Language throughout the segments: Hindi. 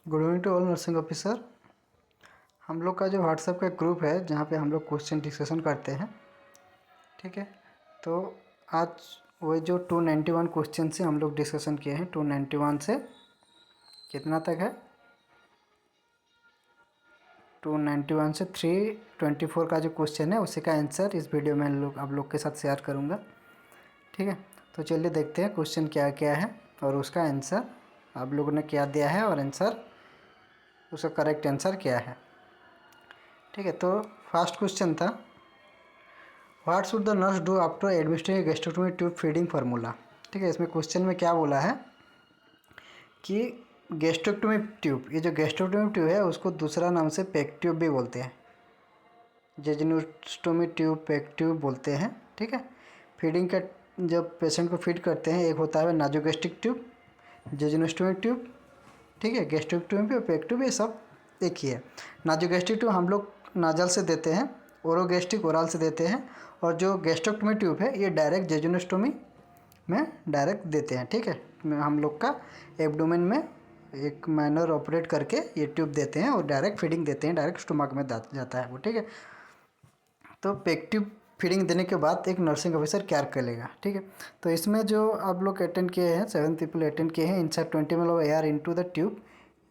Good evening to all nursing officer. हम लोग का जो व्हाट्सएप का ग्रुप है जहाँ पे हम लोग क्वेश्चन डिस्कशन करते हैं, ठीक है। तो आज वही जो 291 क्वेश्चन से हम लोग डिस्कशन किए हैं, 291 से कितना तक है, 291 से 324 का जो क्वेश्चन है उसी का आंसर इस वीडियो में आप लोग के साथ शेयर करूँगा, ठीक है। तो चलिए देखते हैं क्वेश्चन क्या क्या है और उसका आंसर आप लोगों ने क्या दिया है और आंसर उसका करेक्ट आंसर क्या है, ठीक है। तो फर्स्ट क्वेश्चन था, what should the nurse do after administrating gastrectomy tube feeding formula, ठीक है। इसमें क्वेश्चन में क्या बोला है कि गैस्ट्रेक्टोमी ट्यूब, ये जो गैस्ट्रेक्टोमी ट्यूब है उसको दूसरा नाम से पेक ट्यूब भी बोलते हैं, जेजुनोस्टोमी ट्यूब, पेक ट्यूब बोलते हैं, ठीक है। फीडिंग का जब पेशेंट को फीड करते हैं, एक होता है नाजोगैस्ट्रिक ट्यूब, जेजुनोस्टोमी ट्यूब, ठीक है। गैस्ट्रेक्टोमी और पेक ट्यूब ये सब एक ही है। नाजोगैस्ट्रिक ट्यूब हम लोग नाजल से देते हैं, ओरोगैस्ट्रिक ओरल से देते हैं, और जो गैस्ट्रेक्टोमी ट्यूब है ये डायरेक्ट जेजुनोस्टोमी में डायरेक्ट देते हैं, ठीक है। हम लोग का एब्डोमेन में एक माइनर ऑपरेट करके ये ट्यूब देते हैं और डायरेक्ट फीडिंग देते हैं, डायरेक्ट स्टोमक में जाता है वो, ठीक है। तो पेक ट्यूब फीडिंग देने के बाद एक नर्सिंग ऑफिसर क्या करेगा, ठीक है। तो इसमें जो आप लोग अटेंड किए हैं, 7 पीपल अटेंड किए हैं, insert 20 ml of air into the tube,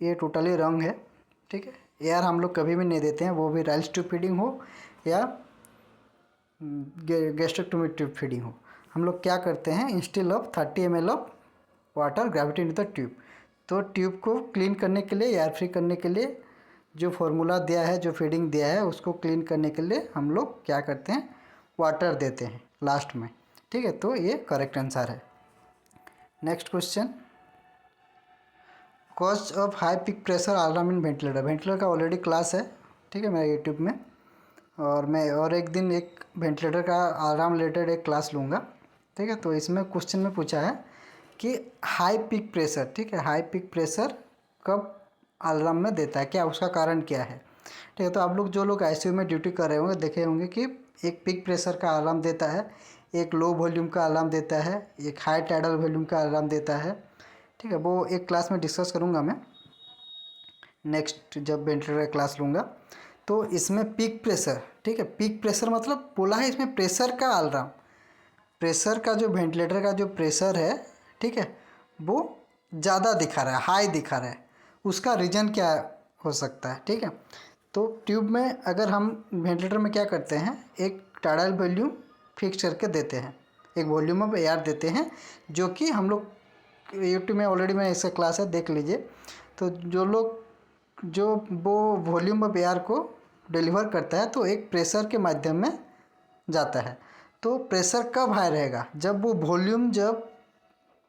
ये टोटली रॉन्ग है, ठीक है। एयर हम लोग कभी भी नहीं देते हैं, वो भी राइल्स ट्यूब फीडिंग हो या गैस्ट्रेक्टोमी ट्यूब फीडिंग हो। हम लोग क्या करते हैं, instead of 30 ml of water gravity in the tube, तो ट्यूब को क्लीन करने के लिए, एयर फ्री करने के लिए जो फार्मूला दिया है, जो फीडिंग दिया है, उसको क्लीन करने के लिए हम लोग क्या करते हैं, वाटर देते हैं लास्ट में, ठीक है। तो ये करेक्ट आंसर है। Next question, cause of high peak pressure alarm in ventilator, ventilator का ऑलरेडी क्लास है, ठीक है, मेरा यूट्यूब में, और मैं और एक दिन एक वेंटिलेटर का अलार्म रिलेटेड एक क्लास लूँगा, ठीक है। तो इसमें क्वेश्चन में पूछा है कि हाई पिक प्रेशर, ठीक है, हाई पिक प्रेशर कब अलार्म में देता है, क्या उसका कारण क्या है, ठीक है। तो आप लोग जो लोग आईसीयू में ड्यूटी कर रहे होंगे देखे होंगे कि एक पिक प्रेशर का अलार्म देता है, एक लो वॉल्यूम का अलार्म देता है, एक हाई टाइडल वॉल्यूम का अलार्म देता है, ठीक है। वो एक क्लास में डिस्कस करूँगा मैं नेक्स्ट जब वेंटिलेटर का क्लास लूँगा। तो इसमें पिक प्रेशर, ठीक है, पिक प्रेशर मतलब बोला है इसमें प्रेशर का अलार्म, प्रेशर का जो वेंटिलेटर का जो प्रेशर है, ठीक है, वो ज़्यादा दिखा रहा है, हाई दिखा रहा है, उसका रीज़न क्या हो सकता है, ठीक है। तो ट्यूब में अगर हम वेंटिलेटर में क्या करते हैं, एक टाइडल वॉल्यूम फिक्स करके देते हैं, एक वॉल्यूम ऑफ एयर देते हैं, जो कि हम लोग यूट्यूब में ऑलरेडी मैं इसका क्लास है देख लीजिए। तो जो लोग जो वो वॉल्यूम ऑफ एयर को डिलीवर करता है तो एक प्रेशर के माध्यम में जाता है। तो प्रेशर कब हाई रहेगा, जब वो वॉल्यूम, जब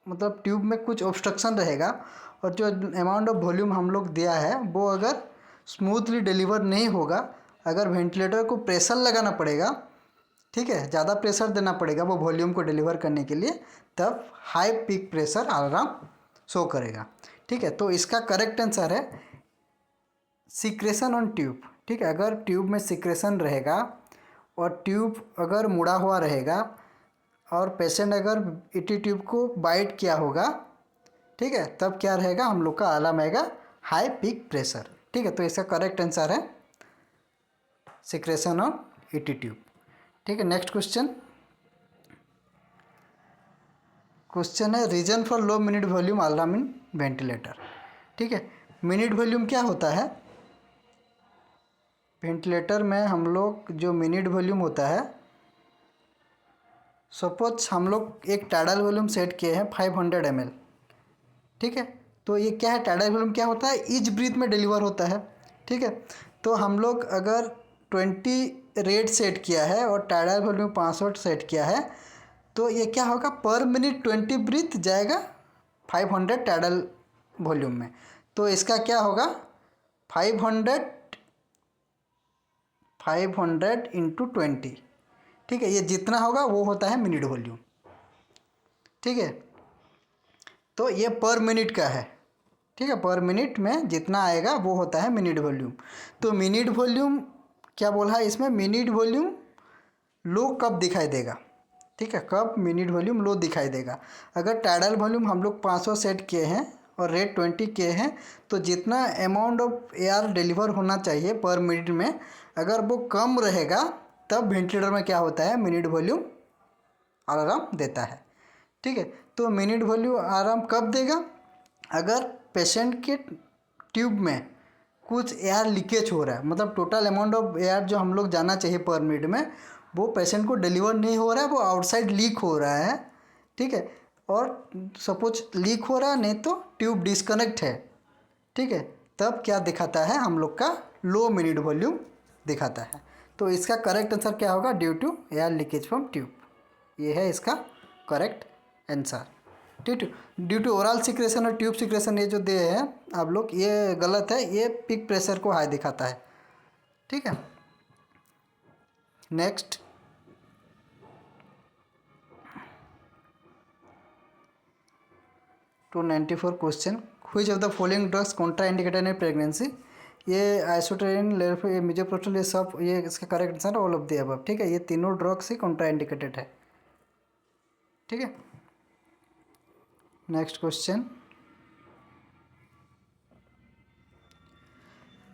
मतलब ट्यूब में कुछ ऑब्स्ट्रक्शन रहेगा और जो अमाउंट ऑफ वॉल्यूम हम लोग दिया है वो अगर स्मूथली डिलीवर नहीं होगा, अगर वेंटिलेटर को प्रेशर लगाना पड़ेगा, ठीक है, ज़्यादा प्रेशर देना पड़ेगा वो वॉल्यूम को डिलीवर करने के लिए, तब high peak pressure alarm show करेगा, ठीक है। तो इसका करेक्ट आंसर है सिक्रेशन ऑन ट्यूब, ठीक है। अगर ट्यूब में सिक्रेशन रहेगा और ट्यूब अगर मुड़ा हुआ रहेगा और पेशेंट अगर ईटी ट्यूब को बाइट किया होगा, ठीक है, तब क्या रहेगा, हम लोग का अलार्म आएगा हाई पीक प्रेशर, ठीक है। तो इसका करेक्ट आंसर है सिक्रेशन ऑन ईटी ट्यूब, ठीक है। नेक्स्ट क्वेश्चन, क्वेश्चन है reason for low minute volume alarm in ventilator, ठीक है। मिनिट वॉल्यूम क्या होता है, वेंटिलेटर में हम लोग जो मिनिट वॉल्यूम होता है, सपोज हम लोग एक टाइडल वॉल्यूम सेट किए हैं 500 ml, ठीक है। तो ये क्या है, टाइडल वॉल्यूम क्या होता है, ईच ब्रीथ में डिलीवर होता है, ठीक है। तो हम लोग अगर 20 रेट सेट किया है और टाइडल वॉल्यूम 500 सेट किया है, तो ये क्या होगा, पर मिनट 20 ब्रीथ जाएगा 500 टाइडल वॉल्यूम में। तो इसका क्या होगा, 500 इंटू 20, ठीक है, ये जितना होगा वो होता है मिनट वॉल्यूम, ठीक है। तो ये पर मिनट का है, ठीक है, पर मिनट में जितना आएगा वो होता है मिनट वॉल्यूम। तो मिनट वॉल्यूम क्या बोला है इसमें, मिनट वॉल्यूम लो कब दिखाई देगा, ठीक है, कब मिनट वॉल्यूम लो दिखाई देगा, अगर टाइडल वॉल्यूम हम लोग 500 सेट किए हैं और रेट 20K है, तो जितना अमाउंट ऑफ एयर डिलीवर होना चाहिए पर मिनट में, अगर वो कम रहेगा तब वेंटिलेटर में क्या होता है, मिनट वॉल्यूम अलार्म देता है। ठीक है, तो मिनट वॉल्यूम अलार्म कब देगा, अगर पेशेंट के ट्यूब में कुछ एयर लीकेज हो रहा है, मतलब टोटल अमाउंट ऑफ एयर जो हम लोग जाना चाहिए पर मिनट में वो पेशेंट को डिलीवर नहीं हो रहा है, वो आउटसाइड लीक हो रहा है। ठीक है, और सपोज लीक हो रहा है नहीं तो ट्यूब डिस्कनेक्ट है। ठीक है, तब क्या दिखाता है हम लोग का, लो मिनट वॉल्यूम दिखाता है। तो इसका करेक्ट आंसर क्या होगा, due to air leakage from tube. ये है इसका करेक्ट आंसर। ठीक है, ड्यू टू ओरल सिक्रेशन और ट्यूब सिक्रेशन ये जो दे हैं आप लोग, ये गलत है, ये पिक प्रेशर को हाई दिखाता है। ठीक है, next 294 question, which of the following drugs Contra indicated in pregnancy. ये आइसोटेरिन, लेरोफिल, मिजोप्रोस्टोल, ये सब, ये इसका correct answer all of the above. ठीक है, ये तीनों ड्रग्स ही कॉन्ट्रा इंडिकेटेड है। ठीक है, next question,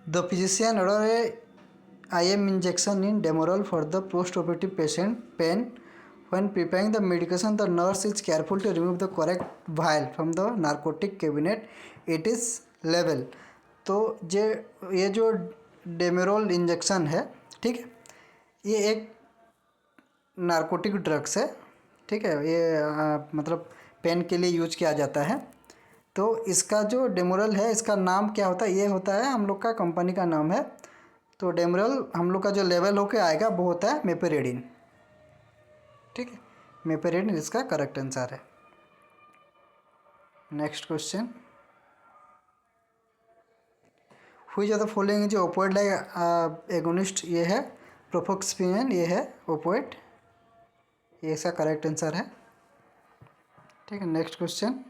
the physician order A IM injection in Demerol for the post-operative patient pain. When preparing the medication, the nurse is careful to remove the correct vial from the narcotic cabinet. It is level. तो ये जो डेमेरोल इंजेक्शन है, ठीक है, ये एक नारकोटिक ड्रग्स है। ठीक है, ये मतलब पेन के लिए यूज किया जाता है। तो इसका जो डेमोरल है, इसका नाम क्या होता है, ये होता है हम लोग का कंपनी का नाम है। तो डेमोरल हम लोग का जो लेवल होके आएगा वो होता है मेपेरेडिन। ठीक है, मेपेरेडिन इसका करेक्ट आंसर है। Next question, which of the following जो ओपोइड लाइक एगोनिस्ट, ये है प्रोफोक्सफिनेन, ये है ओपोइड, ये इसका करेक्ट आंसर है। ठीक है, next question,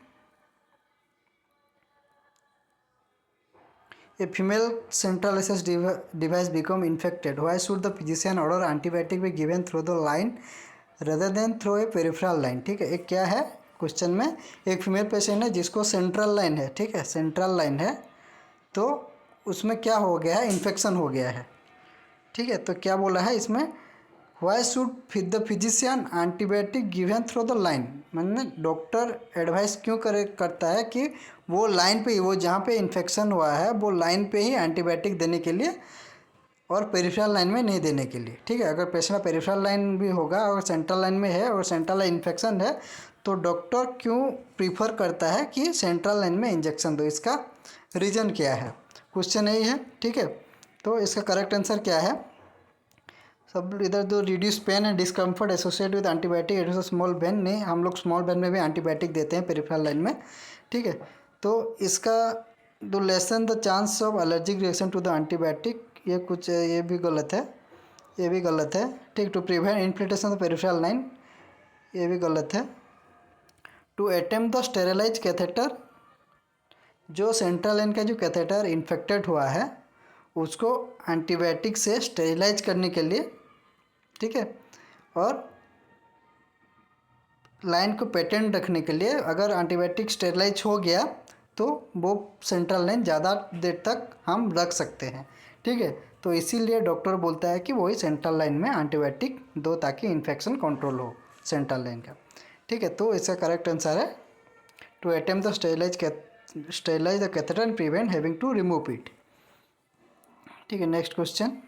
A female central access device become infected. Why should the physician order antibiotic be given through the line rather than through a peripheral line? ठीक है, एक क्या है क्वेश्चन में, एक फीमेल पेशेंट है जिसको सेंट्रल लाइन है। ठीक है, सेंट्रल लाइन है, तो उसमें क्या हो गया है, इन्फेक्शन हो गया है। ठीक है, तो क्या बोला है इसमें, why should the physician antibiotic given through the line, मतलब डॉक्टर एडवाइस क्यों करता है कि वो लाइन पे ही, वो जहाँ पे इन्फेक्शन हुआ है वो लाइन पे ही एंटीबायोटिक देने के लिए और पेरिफेरल लाइन में नहीं देने के लिए। ठीक है, अगर पेशेंट पेरिफेरल लाइन भी होगा और सेंट्रल लाइन में है और सेंट्रल लाइन इन्फेक्शन है, तो डॉक्टर क्यों प्रीफर करता है कि सेंट्रल लाइन में इंजेक्शन दो, इसका रीज़न क्या है, क्वेश्चन यही है। ठीक है, तो इसका करेक्ट आंसर क्या है, सब इधर जो reduce pain and discomfort associate with antibiotic at small vein, नहीं हम लोग स्मॉल वेन में भी एंटीबायोटिक देते हैं पेरिफेरल लाइन में। ठीक है, तो इसका to lessen the chance of allergic reaction to the antibiotic, ये कुछ ये भी गलत है, ये भी गलत है। ठीक, to prevent inflation of peripheral line, ये भी गलत है। To attempt the sterilize catheter, जो सेंट्रल लाइन का जो कैथेटर इन्फेक्टेड हुआ है उसको एंटीबायोटिक से स्टेरिलाइज करने के लिए, ठीक है, और लाइन को पेटेंट रखने के लिए, अगर एंटीबायोटिक स्टेरिलाइज हो गया तो वो सेंट्रल लाइन ज़्यादा देर तक हम रख सकते हैं। ठीक है, तो इसीलिए डॉक्टर बोलता है कि वही सेंट्रल लाइन में एंटीबायोटिक दो ताकि इन्फेक्शन कंट्रोल हो सेंट्रल लाइन का। ठीक है, तो इसका करेक्ट आंसर है to attempt the sterilize the catheter and prevent having to remove it. ठीक है, next question,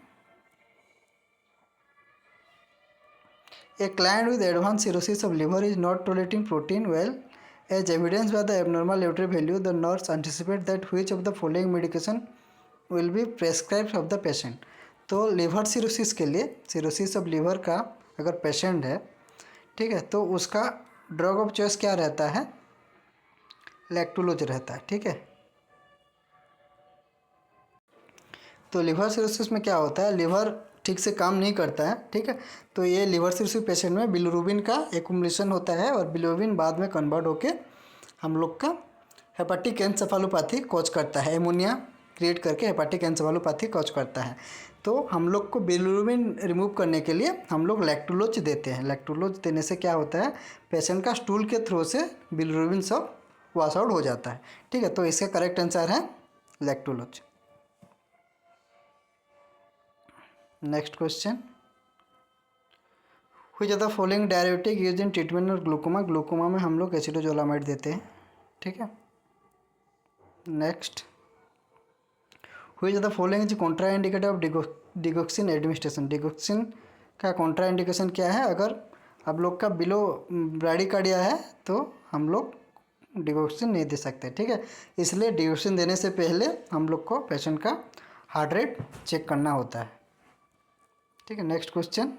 A client with advanced cirrhosis of liver is not tolerating protein well. As evidenced by the abnormal urea value, the nurse anticipates that which of the following medication will be prescribed of the patient. तो लिवर सिरोसिस के लिए, सिरोसिस ऑफ लिवर का अगर पेशेंट है, ठीक है, तो उसका ड्रग ऑफ चॉइस क्या रहता है, लैक्टुलोज रहता है। ठीक है, तो लिवर सिरोसिस में क्या होता है, लिवर ठीक से काम नहीं करता है। ठीक है, तो ये लिवर सिरोसिस पेशेंट में बिलिरुबिन का एक्युमुलेशन होता है और बिलिरुबिन बाद में कन्वर्ट होके हम लोग का हेपाटिक एन्सेफेलोपैथी कॉज करता है, एमोनिया क्रिएट करके हेपाटिक एन्सेफेलोपैथी कॉज करता है। तो हम लोग को बिलिरुबिन रिमूव करने के लिए हम लोग लैक्टुलोज देते हैं। लैक्टुलोज देने से क्या होता है, पेशेंट का स्टूल के थ्रू से बिलिरुबिन सब वॉश आउट हो जाता है। ठीक है, तो इसका करेक्ट आंसर है lactulose. Next question, which are the following derivative use in treatment of glaucoma. Glaucoma में हम लोग एसिडोजोलामाइड देते हैं। ठीक है, next, which are the following is contra indicator of digoxin administration. Digoxin का कॉन्ट्रा इंडिकेशन क्या है? अगर आप लोग का बिलो ब्राडिकार्डिया है तो हम लोग डिगोक्सिन नहीं दे सकते। ठीक है, इसलिए डिगोक्सिन देने से पहले हम लोग को पेशेंट का हार्ट रेट चेक करना होता है। ठीक है, next question,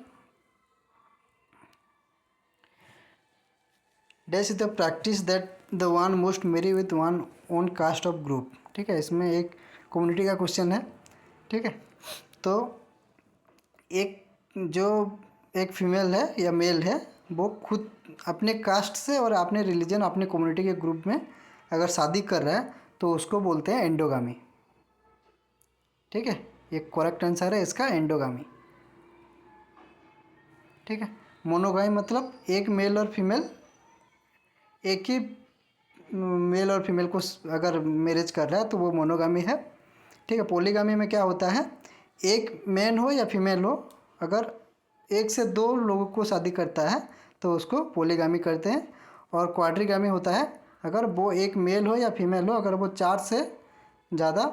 dash is the practice that the one must marry with one own caste of group. ठीक है, इसमें एक कम्युनिटी का क्वेश्चन है। ठीक है, तो एक जो एक फीमेल है या मेल है वो खुद अपने कास्ट से और अपने रिलीजन अपने कम्युनिटी के ग्रुप में अगर शादी कर रहा है तो उसको बोलते हैं एंडोगामी। ठीक है, ये करेक्ट आंसर है इसका एंडोगामी। ठीक है, मोनोगामी मतलब एक मेल और फीमेल एक ही मेल और फीमेल को अगर मैरिज कर रहा है तो वो मोनोगामी है। ठीक है, पॉलीगामी में क्या होता है, एक मैन हो या फीमेल हो, अगर एक से दो लोगों को शादी करता है तो उसको पॉलीगामी करते हैं। और क्वाड्रीगामी होता है अगर वो एक मेल हो या फीमेल हो, अगर वो 4 से ज़्यादा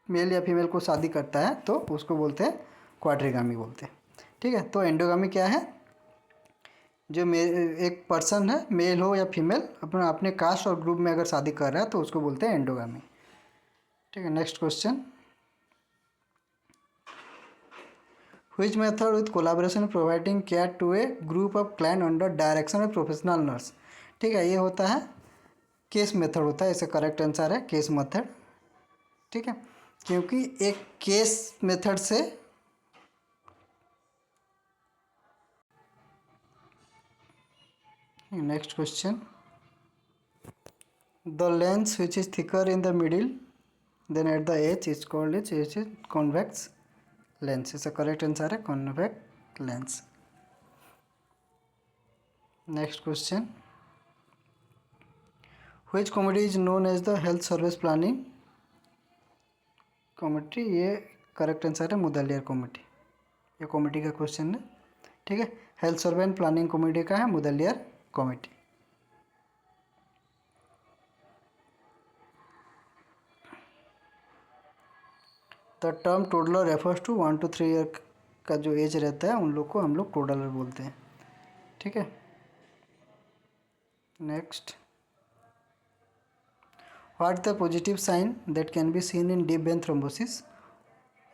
मेल या फीमेल को शादी करता है तो उसको बोलते हैं क्वाड्रीगामी बोलते हैं। ठीक है, तो एंडोगामी क्या है, जो एक पर्सन है मेल हो या फीमेल अपना अपने कास्ट और ग्रुप में अगर शादी कर रहा है तो उसको बोलते हैं एंडोगामी। ठीक है, next question, which method with collaboration providing care to a group of client under direction of professional nurse. ठीक है, ये होता है केस मेथड होता है, इसका करेक्ट आंसर है केस मेथड। ठीक है, क्योंकि एक केस मेथड से next question, the lens which is thicker in the middle than at the edge is called is convex lens. इसका करेक्ट आंसर है convex lens. Next question, which committee is known as the health service planning committee. ये करेक्ट आंसर है मुदलियर कमिटी। ये कमिटी का क्वेश्चन है। ठीक है, हेल्थ सर्वे प्लानिंग कमिटी का है Mudaliar committee. The term toddler refers to 1 to 3 year का जो एज रहता है उन लोग को हम लोग टोडलर बोलते हैं। ठीक है, next, what the positive sign that can be seen in deep vein thrombosis.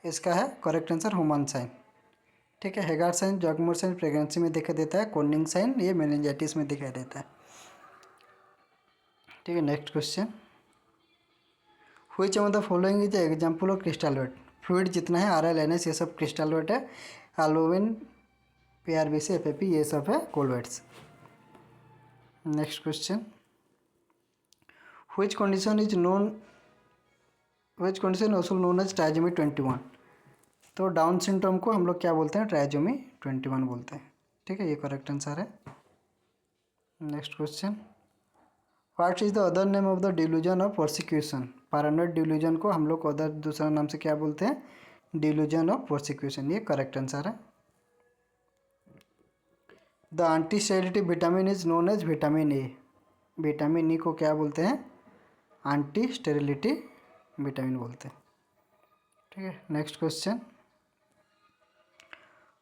इसका है करेक्ट आंसर ह्यूमन साइन। ठीक है, Hegar sign Jacquemier sign pregnancy में दिखाई देता है, कॉर्निंग साइन ये मेनिंजाइटिस में दिखाई देता है। ठीक है, next question, which of the following is example of crystal weight. Fluid जितना है RLNS ये सब क्रिस्टल वेट है, एलोविन PRBC FAP ये सब है कोलवेट्स। Next question, which condition is known which condition also known as trisomy 21। तो डाउन सिंड्रोम को हम लोग क्या बोलते हैं, ट्राइजोमी 21 बोलते हैं। ठीक है, ये करेक्ट आंसर है। Next question, what is the other name of the delusion of persecution. Paranoid delusion को हम लोग अदर दूसरा नाम से क्या बोलते हैं, डिल्यूजन ऑफ परसिक्यूशन। ये करेक्ट आंसर है। The anti sterility vitamin is known as vitamin A. Vitamin E को क्या बोलते हैं, एंटी स्टेरिलिटी विटामिन बोलते हैं। ठीक है, नेक्स्ट क्वेश्चन,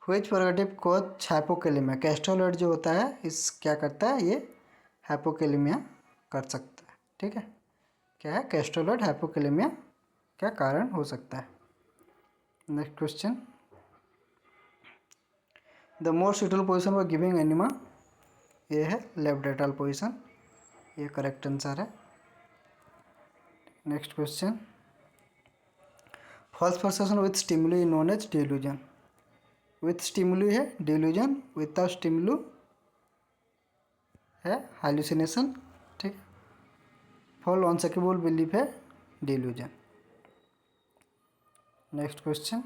व्हिच प्रोगेटिव कोच हाइपोकेलेमिया। कैस्ट्रोल जो होता है इस क्या करता है, ये हाइपोकेलेमिया कर सकता है। ठीक है, क्या है, कैस्ट्रोल हाइपोकेलेमिया का कारण हो सकता है। Next question, the most suitable position for giving enema. ये है लेफ्ट पोजिशन, ये करेक्ट आंसर है। Next question, false perception with stimuli known as delusion. With stimuli है डिल्यूजन, विदाउट स्टिमुलू है हाइलुसिनेशन। ठीक, फॉल अनसेकेबल बिलीफ है delusion. Next question,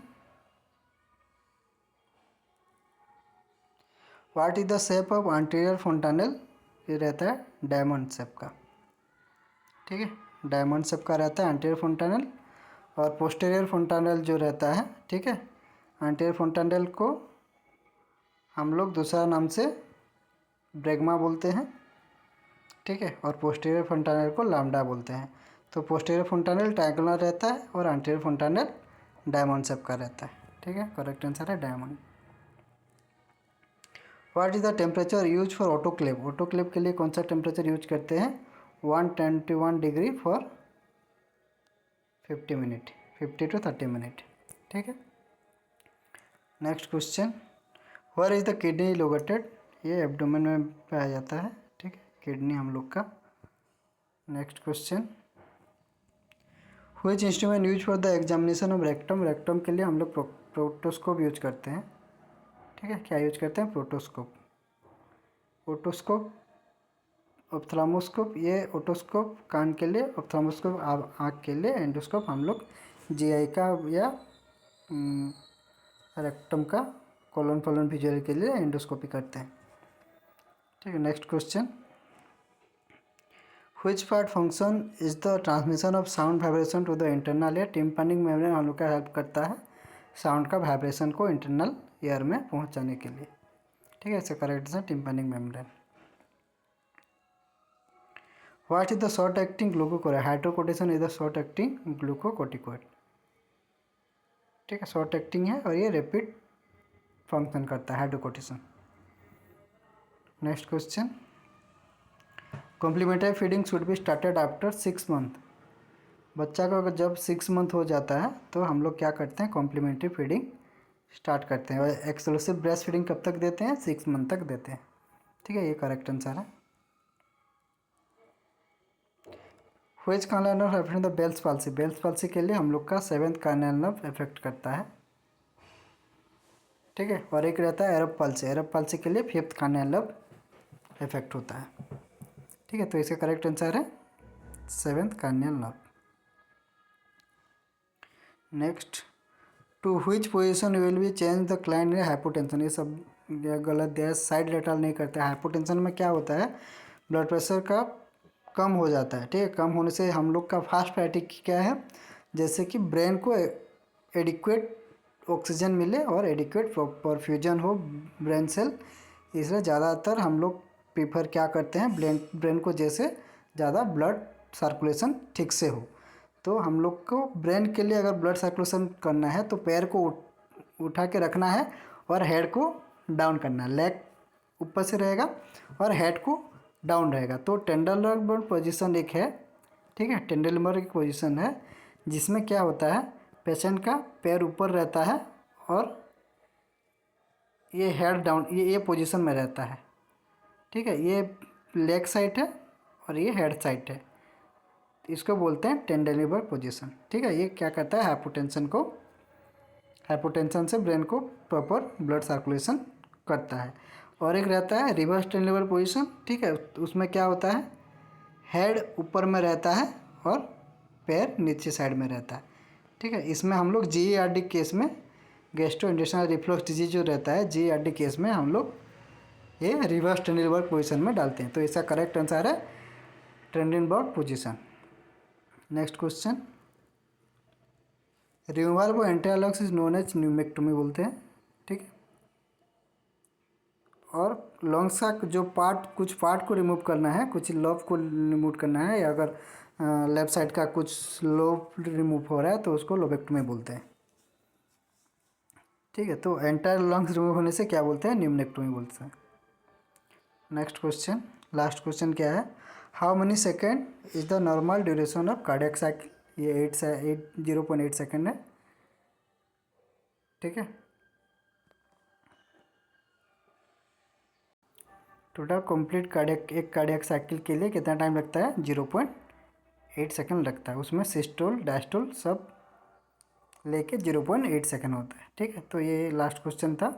what is the shape of anterior fontanelle. ये रहता है डायमंड शेप का। ठीक है। डायमंड शेप का रहता है एंटीरियर फोंटानेल। और पोस्टीरियर फोंटानेल जो रहता है, ठीक है, एंटीरियर फोंटानेल को हम लोग दूसरा नाम से ब्रैग्मा बोलते हैं, ठीक है, और पोस्टीरियर फोंटानेल को लैम्डा बोलते हैं। तो पोस्टीरियर फोंटानेल ट्रायंगुलर रहता है और एंटीरियर फोंटानेल डायमंड शेप का रहता है, ठीक है। करेक्ट आंसर है diamond. What is the temperature use for autoclave? Autoclave के लिए कौन सा टेम्परेचर यूज करते हैं? 121 degree for 50 minute, 50 to 30 minute, ठीक है। Next question, where is the kidney located? ये एब्डोमेन में पाया जाता है, ठीक है, किडनी हम लोग का। Next question, which instrument use for the examination of rectum? Rectum के लिए हम लोग प्रोटोस्कोप यूज करते हैं, ठीक है। क्या यूज करते हैं? प्रोटोस्कोप। ओटोस्कोप, ऑप्थेल्मोस्कोप, ये ओटोस्कोप कान के लिए, ऑप्थेल्मोस्कोप आँख के लिए, एंडोस्कोप हम लोग जीआई का या रेक्टम का कोलन फॉलन विजुअल के लिए एंडोस्कोपी करते हैं, ठीक है। Next question, which part function is the transmission of sound vibration to the internal ear? Tympanic membrane हम लोग का हेल्प करता है साउंड का वाइब्रेशन को इंटरनल ईयर में पहुंचाने के लिए, ठीक है। इसका करेक्ट है tympanic membrane. What is the short acting glucocorticoid? Hydrocortisone is the short acting glucocorticoid, ठीक है, शॉर्ट एक्टिंग है और ये रैपिड फंक्शन करता है hydrocortisone. Next question, complementary feeding should be started after 6 month? बच्चा को अगर जब 6 मंथ हो जाता है तो हम लोग क्या करते हैं? कॉम्प्लीमेंट्री फीडिंग स्टार्ट करते हैं। और एक्सक्लूसिव ब्रेस्ट फीडिंग कब तक देते हैं? 6 मंथ तक देते हैं, ठीक है, ये करेक्ट आंसर है। Which corneal nerve affect the Bell's palsy? Bell's palsy के लिए हम लोग का 7th कार्नियल नर्व अफेक्ट करता है, ठीक है। और एक रहता है एरब पाल्सी, एरब पाल्सी के लिए 5th कार्नियल नर्व अफेक्ट होता है, ठीक है। तो इसका करेक्ट आंसर है 7th cranial nerve. Next, to which position you will be change the client in hypotension? ये सब गलत दिया है, साइड लेटरल नहीं करते। हाइपोटेंशन में क्या होता है? ब्लड प्रेशर का कम हो जाता है, ठीक है। कम होने से हम लोग का फास्ट प्रायोरिटी क्या है? जैसे कि ब्रेन को एडिक्वेट ऑक्सीजन मिले और एडिक्वेट परफ्यूजन हो ब्रेन सेल, इसलिए ज़्यादातर हम लोग प्रीफर क्या करते हैं? ब्रेन को जैसे ज़्यादा ब्लड सर्कुलेशन ठीक से हो। तो हम लोग को ब्रेन के लिए अगर ब्लड सर्कुलेशन करना है तो पैर को उठा के रखना है और हेड को डाउन करना है। लेग ऊपर से रहेगा और हेड को डाउन रहेगा। तो टेंडरलंबर पोजीशन एक है, ठीक है, टेंडरलंबर एक पोजीशन है जिसमें क्या होता है? पेशेंट का पैर ऊपर रहता है और ये हेड डाउन, ये पोजीशन में रहता है, ठीक है। ये लेग साइड है और ये हेड साइड है, इसको बोलते हैं टेंडरलिबर पोजीशन, ठीक है। ये क्या करता है? हाइपोटेंशन से ब्रेन को प्रॉपर ब्लड सर्कुलेशन करता है। और एक रहता है रिवर्स टेंडरलिबर पोजीशन, ठीक है। उसमें क्या होता है? हेड ऊपर में रहता है और पैर नीचे साइड में रहता है, ठीक है। इसमें हम लोग जीईआरडी केस में, गैस्ट्रोइंटेस्टाइनल रिफ्लक्स डिजीज जो रहता है, जीईआरडी केस में हम लोग ये रिवर्स टेंडरलिबर पोजीशन में डालते हैं। तो इसका करेक्ट आंसर है Trendelenburg position. Next question, removal of entire lungs is known as pneumonectomy बोलते हैं, ठीक है। और लंग्स का जो पार्ट, कुछ पार्ट को रिमूव करना है, कुछ लोब को रिमूव करना है, या अगर लेफ्ट साइड का कुछ लोब रिमूव हो रहा है तो उसको लोबेक्टोमी बोलते हैं, ठीक है। तो एंटायर लंग्स रिमूव होने से क्या बोलते हैं? न्यूमेक्टोमी बोलते हैं। नेक्स्ट क्वेश्चन, लास्ट क्वेश्चन क्या है? How many second is the normal duration of cardiac cycle? ये 0.8 सेकेंड है, ठीक है। टोटल कंप्लीट कार्डियक, एक कार्डियक साइकिल के लिए कितना टाइम लगता है? 0.8 सेकेंड लगता है। उसमें सिस्टोल डायस्टोल सब लेके 0.8 सेकेंड होता है, ठीक है। तो ये लास्ट क्वेश्चन था।